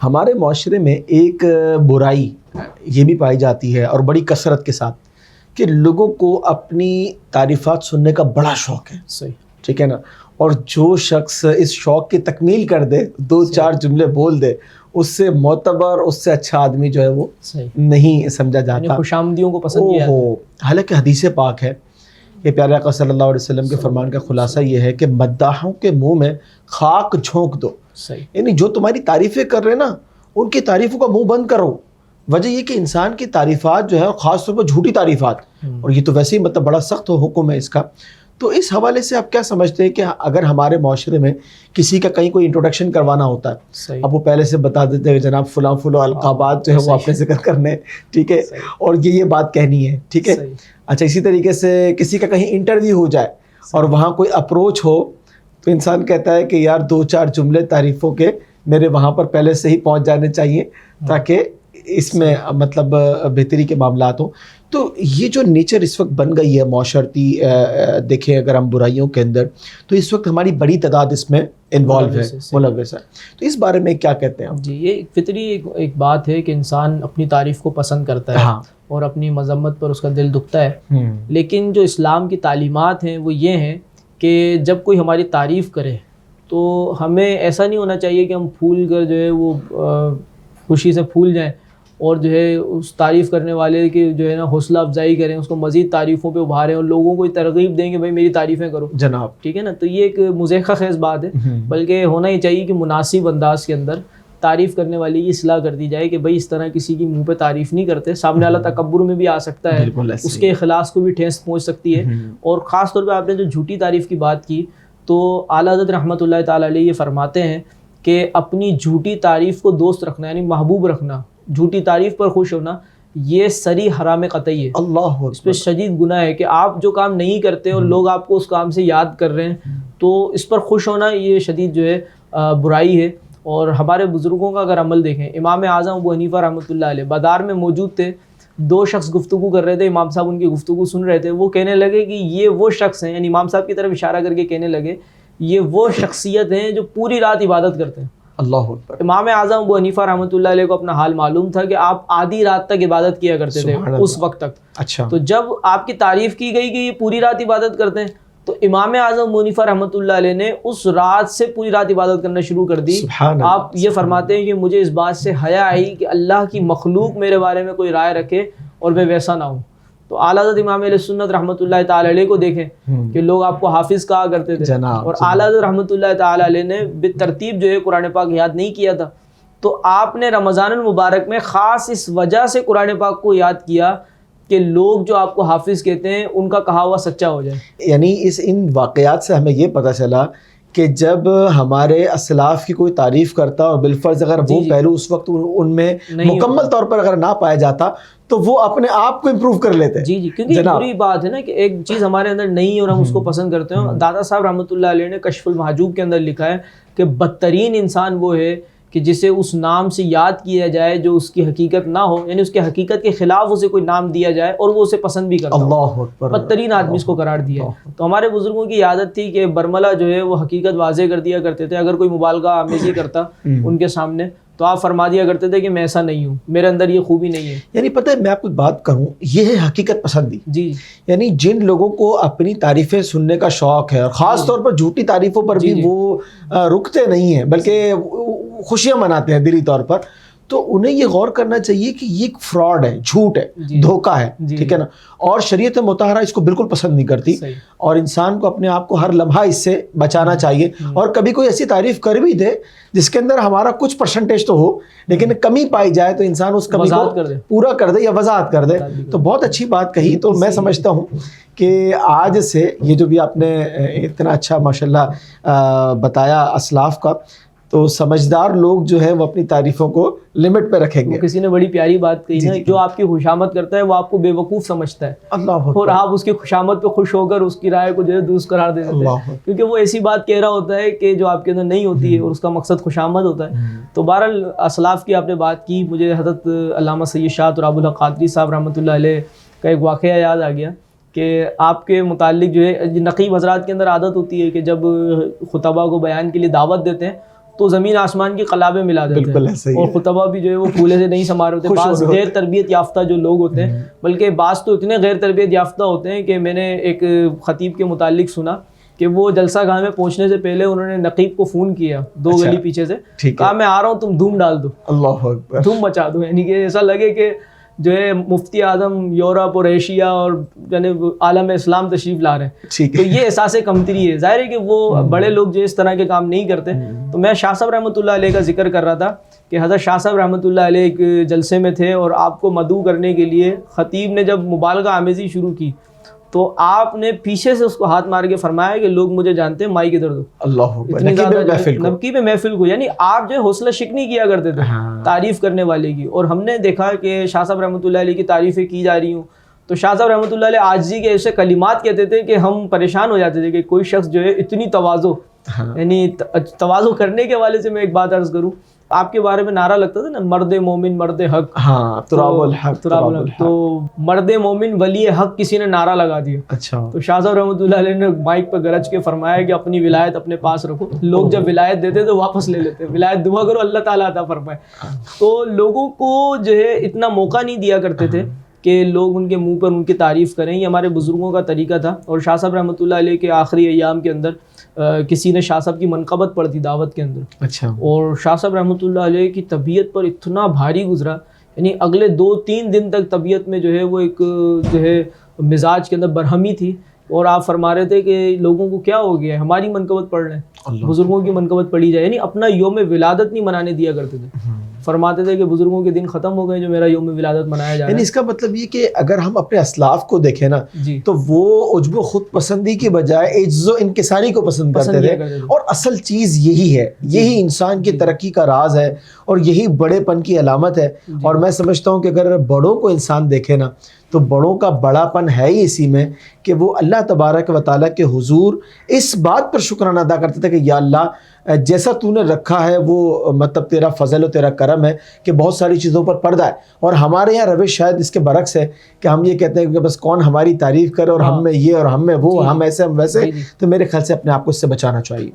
ہمارے معاشرے میں ایک برائی یہ بھی پائی جاتی ہے اور بڑی کثرت کے ساتھ کہ لوگوں کو اپنی تعریفات سننے کا بڑا شوق ہے. صحیح. ٹھیک ہے نا. اور جو شخص اس شوق کی تکمیل کر دے, دو چار جملے بول دے, اس سے معتبر, اس سے اچھا آدمی جو ہے وہ نہیں سمجھا جاتا. خوش آمدیوں کو پسند کیا ہو. حالانکہ حدیث پاک ہے, یہ پیارے آقا صلی اللہ علیہ وسلم کے فرمان کا خلاصہ یہ ہے کہ مداحوں کے منہ میں خاک جھونک دو. یعنی جو تمہاری تعریفیں کر رہے نا ان کی تعریفوں کا منہ بند کرو. وجہ یہ کہ انسان کی تعریفات جو ہے خاص طور پر جھوٹی تعریفات, اور یہ تو ویسے ہی مطلب بڑا سخت حکم ہے اس کا. تو اس حوالے سے آپ کیا سمجھتے ہیں کہ اگر ہمارے معاشرے میں کسی کا کہیں کوئی انٹروڈکشن کروانا ہوتا ہے, اب وہ پہلے سے بتا دیتے ہیں کہ جناب فلاں فلاں القابات جو ہے وہ اپنے ذکر کرنے, ٹھیک ہے, اور یہ بات کہنی ہے, ٹھیک ہے. اچھا, اسی طریقے سے کسی کا کہیں انٹرویو ہو جائے اور وہاں کوئی اپروچ ہو تو انسان کہتا ہے کہ یار دو چار جملے تعریفوں کے میرے وہاں پر پہلے سے ہی پہنچ جانے چاہیے تاکہ اس میں مطلب بہتری کے معاملات ہوں. تو یہ جو نیچر اس وقت بن گئی ہے معاشرتی, دیکھیں اگر ہم برائیوں کے اندر, تو اس وقت ہماری بڑی تعداد اس میں انوالو ہے, ملوث ہے. تو اس بارے میں کیا کہتے ہیں آپ؟ جی, یہ فطری ایک بات ہے کہ انسان اپنی تعریف کو پسند کرتا ہے اور اپنی مذمت پر اس کا دل دکھتا ہے. لیکن جو اسلام کی تعلیمات ہیں وہ یہ ہیں کہ جب کوئی ہماری تعریف کرے تو ہمیں ایسا نہیں ہونا چاہیے کہ ہم پھول کر جو ہے وہ خوشی سے پھول جائیں اور جو ہے اس تعریف کرنے والے کی جو ہے نا حوصلہ افزائی کریں, اس کو مزید تعریفوں پہ ابھاریں اور لوگوں کو ترغیب دیں کہ بھائی میری تعریفیں کرو جناب, ٹھیک ہے نا. تو یہ ایک مضحکہ خیز بات ہے, بلکہ ہونا ہی چاہیے کہ مناسب انداز کے اندر تعریف کرنے والی کی اصلاح کر دی جائے کہ بھائی اس طرح کسی کی منہ پہ تعریف نہیں کرتے. سامنے والا تکبر میں بھی آ سکتا ہے, اس کے اخلاص کو بھی ٹھیس پہنچ سکتی ہے. اور خاص طور پہ آپ نے جو جھوٹی تعریف کی بات کی تو اعلیٰ حضرت رحمۃ اللہ تعالیٰ علیہ یہ فرماتے ہیں کہ اپنی جھوٹی تعریف کو دوست رکھنا یعنی محبوب رکھنا, جھوٹی تعریف پر خوش ہونا, یہ سری حرام قطعی ہے. اللہ, اس پہ شدید گناہ ہے کہ آپ جو کام نہیں کرتے اور لوگ آپ کو اس کام سے یاد کر رہے ہیں تو اس پر خوش ہونا یہ شدید جو ہے برائی ہے. اور ہمارے بزرگوں کا اگر عمل دیکھیں, امام اعظم ابو حنیفہ رحمۃ اللہ علیہ بازار میں موجود تھے, دو شخص گفتگو کر رہے تھے, امام صاحب ان کی گفتگو سن رہے تھے. وہ کہنے لگے کہ یہ وہ شخص ہیں, یعنی امام صاحب کی طرف اشارہ کر کے کہنے لگے یہ وہ شخصیت ہیں جو پوری رات عبادت کرتے ہیں. اللہ اکبر. امام اعظم ابو حنیفہ رحمۃ اللہ علیہ کو اپنا حال معلوم تھا کہ آپ آدھی رات تک عبادت کیا کرتے تھے اس وقت تک. اچھا, تو جب آپ کی تعریف کی گئی کہ یہ پوری رات عبادت کرتے ہیں تو امام اعظم ابو حنیفہ رحمۃ اللہ علیہ نے اس رات سے پوری رات عبادت کرنا شروع کر دی. آپ یہ فرماتے ہیں کہ مجھے اس بات سے حیا آئی کہ اللہ کی مخلوق میرے بارے میں کوئی رائے رکھے اور میں ویسا نہ ہوں. تو اعلیٰ حضرت امام علیہ سنت رحمۃ اللہ تعالی علیہ کو دیکھیں کہ لوگ آپ کو حافظ کہا کرتے تھے اور اعلیٰ حضرت رحمۃ اللہ تعالی علیہ نے بالترتیب جو ہے قرآن پاک یاد نہیں کیا تھا. تو آپ نے رمضان المبارک میں خاص اس وجہ سے قرآن پاک کو یاد کیا کہ لوگ جو آپ کو حافظ کہتے ہیں ان کا کہا ہوا سچا ہو جائے. یعنی ان واقعات سے ہمیں یہ پتہ چلا کہ جب ہمارے اسلاف کی کوئی تعریف کرتا اور بالفرض اگر وہ پہلو اس وقت ان میں مکمل طور پر اگر نہ پایا جاتا تو وہ اپنے آپ کو امپروو کر لیتے. جی کیونکہ بری بات ہے نا کہ ایک چیز ہمارے اندر نہیں اور ہم اس کو پسند کرتے ہیں. دادا صاحب رحمۃ اللہ علیہ نے کشف المحجوب کے اندر لکھا ہے کہ بدترین انسان وہ ہے کہ جسے اس نام سے یاد کیا جائے جو اس کی حقیقت نہ ہو, یعنی اس کی حقیقت کے خلاف اسے کوئی نام دیا جائے اور وہ اسے پسند بھی کرتا ہو. بدترین آدمی اس کو قرار دیا. تو ہمارے بزرگوں کی عادت تھی کہ برملا جو ہے وہ حقیقت واضح کر دیا کرتے تھے. اگر کوئی مبالغہ آمیزی کرتا ان کے سامنے تو آپ فرما دیا کرتے تھے کہ میں ایسا نہیں ہوں, میرے اندر یہ خوبی نہیں ہے. یعنی پتہ ہے میں آپ کو بات کروں, یہ ہے حقیقت پسندی. جی, یعنی جن لوگوں کو اپنی تعریفیں سننے کا شوق ہے اور خاص طور پر جھوٹی تعریفوں پر بھی وہ رکتے نہیں ہیں بلکہ خوشیاں مناتے ہیں دلی طور پر, تو انہیں یہ غور کرنا چاہیے کہ یہ ایک فراڈ ہے, جھوٹ ہے, دھوکہ ہے, ٹھیک ہے نا. اور شریعت مطہرہ اس کو بالکل پسند نہیں کرتی اور انسان کو اپنے آپ کو ہر لمحہ اس سے بچانا چاہیے. اور کبھی کوئی ایسی تعریف کر بھی دے جس کے اندر ہمارا کچھ پرسنٹیج تو ہو لیکن کمی پائی جائے تو انسان اس کمی کو پورا کر دے یا وضاحت کر دے. تو بہت اچھی بات کہی. تو میں سمجھتا ہوں کہ آج سے یہ جو بھی آپ نے اتنا اچھا ماشاءاللہ بتایا اسلاف کا, تو سمجھدار لوگ جو ہے وہ اپنی تعریفوں کو لمٹ پہ رکھیں گے. کسی نے بڑی پیاری بات کہی نا, جو آپ کی خوشامد کرتا ہے وہ آپ کو بے وقوف سمجھتا ہے اور آپ اس کی خوشامد پہ خوش ہو کر اس کی رائے کو جو ہے درست قرار دے دیتے ہیں, کیونکہ وہ ایسی بات کہہ رہا ہوتا ہے کہ جو آپ کے اندر نہیں ہوتی ہے اور اس کا مقصد خوشامد ہوتا ہے. تو بہرحال اسلاف کی آپ نے بات کی, مجھے حضرت علامہ سید شاہ تراب الحق قادری صاحب رحمۃ اللہ علیہ کا ایک واقعہ یاد آ گیا کہ آپ کے متعلق جو ہے نقیب حضرات کے اندر عادت ہوتی ہے کہ جب خطبہ کو بیان کے لیے دعوت دیتے ہیں تو زمین آسمان کی قلابیں ملا دیتے ہیں, اور خطبہ بھی جو ہے وہ پھولے سے نہیں سما رہے ہوتے. بعض غیر تربیت یافتہ جو لوگ ہوتے ہیں, بلکہ بعض تو اتنے غیر تربیت یافتہ ہوتے ہیں کہ میں نے ایک خطیب کے متعلق سنا کہ وہ جلسہ گاہ میں پہنچنے سے پہلے انہوں نے نقیب کو فون کیا 2 گلی پیچھے سے, کہا میں آ رہا ہوں, تم دھوم ڈال دو, اللہ اکبر, دھوم مچا دو, یعنی کہ ایسا لگے کہ جو ہے مفتی اعظم یورپ اور ایشیا اور یعنی عالم اسلام تشریف لا رہے ہیں. تو یہ احساس کمتری ہے. ظاہر ہے کہ وہ بڑے لوگ جو اس طرح کے کام نہیں کرتے. تو میں شاہ صاحب رحمۃ اللہ علیہ کا ذکر کر رہا تھا کہ حضرت شاہ صاحب رحمۃ اللہ علیہ ایک جلسے میں تھے, اور آپ کو مدعو کرنے کے لیے خطیب نے جب مبالغہ آمیزی شروع کی تو آپ نے پیچھے سے اس کو ہاتھ مار کے فرمایا کہ لوگ مجھے جانتے ہیں, مائک ادھر دو. اللہ نبکی پہ محفل کو, یعنی آپ جو ہے حوصلہ شکنی کیا کرتے تھے تعریف کرنے والے کی. اور ہم نے دیکھا کہ شاہ صاحب رحمۃ اللہ علیہ کی تعریفیں کی جا رہی ہوں تو شاہ صاحب رحمۃ اللہ علیہ عاجزی کے ایسے کلمات کہتے تھے کہ ہم پریشان ہو جاتے تھے کہ کوئی شخص جو ہے اتنی تواضع, یعنی تواضع کرنے کے حوالے سے میں ایک بات عرض کروں, آپ کے بارے میں نعرہ لگتا تھا نا, مرد مومن مرد حق, ہاں تراب الحق, تراب الحق. تو مرد مومن ولی حق کسی نے نعرہ لگا دیا. اچھا, تو شاہ صاحب رحمۃ اللہ علیہ نے مائک پہ گرج کے فرمایا کہ اپنی ولایت اپنے پاس رکھو. لوگ جب ولایت دیتے تو واپس لے لیتے, ولایت دعا کرو اللہ تعالیٰ عطا فرمائے. تو لوگوں کو جو ہے اتنا موقع نہیں دیا کرتے تھے کہ لوگ ان کے منہ پر ان کی تعریف کریں. یہ ہمارے بزرگوں کا طریقہ تھا. اور شاہ صاحب رحمۃ اللہ علیہ کے آخری ایام کے اندر کسی نے شاہ صاحب کی منقبت پڑھ تھی دعوت کے اندر. اچھا, اور شاہ صاحب رحمۃ اللہ علیہ کی طبیعت پر اتنا بھاری گزرا, یعنی اگلے 2-3 دن تک طبیعت میں جو ہے وہ ایک جو ہے مزاج کے اندر برہمی تھی. اور آپ فرما رہے تھے کہ لوگوں کو کیا ہو گیا ہے, ہماری منقبت پڑھ رہے ہیں, بزرگوں کی منقبت پڑھی جائے. یعنی اپنا یوم ولادت نہیں منانے دیا کرتے تھے. فرماتے تھے کہ بزرگوں کے دن ختم ہو گئے جو میرا یوم ولادت منایا جا رہا ہے. یعنی اس کا مطلب یہ کہ اگر ہم اپنے اسلاف کو دیکھیں نا تو وہ عجب و خود پسندی کی بجائے عجز و انکساری کو پسند کرتے تھے. اور اصل چیز یہی ہے, یہی انسان کی ترقی کا راز ہے, اور یہی بڑے پن کی علامت ہے. اور میں سمجھتا ہوں کہ اگر بڑوں کو انسان دیکھے نا تو بڑوں کا بڑا پن ہے ہی اسی میں کہ وہ اللہ تبارک و تعالیٰ کے حضور اس بات پر شکرانہ ادا کرتے تھے کہ یا اللہ جیسا تو نے رکھا ہے وہ مطلب تیرا فضل و تیرا کرم ہے کہ بہت ساری چیزوں پر پردہ ہے. اور ہمارے یہاں روش شاید اس کے برعکس ہے کہ ہم یہ کہتے ہیں کہ بس کون ہماری تعریف کرے, اور ہم میں یہ اور ہم میں وہ, ہم ایسے ہم ویسے. تو میرے خیال سے اپنے آپ کو اس سے بچانا چاہیے.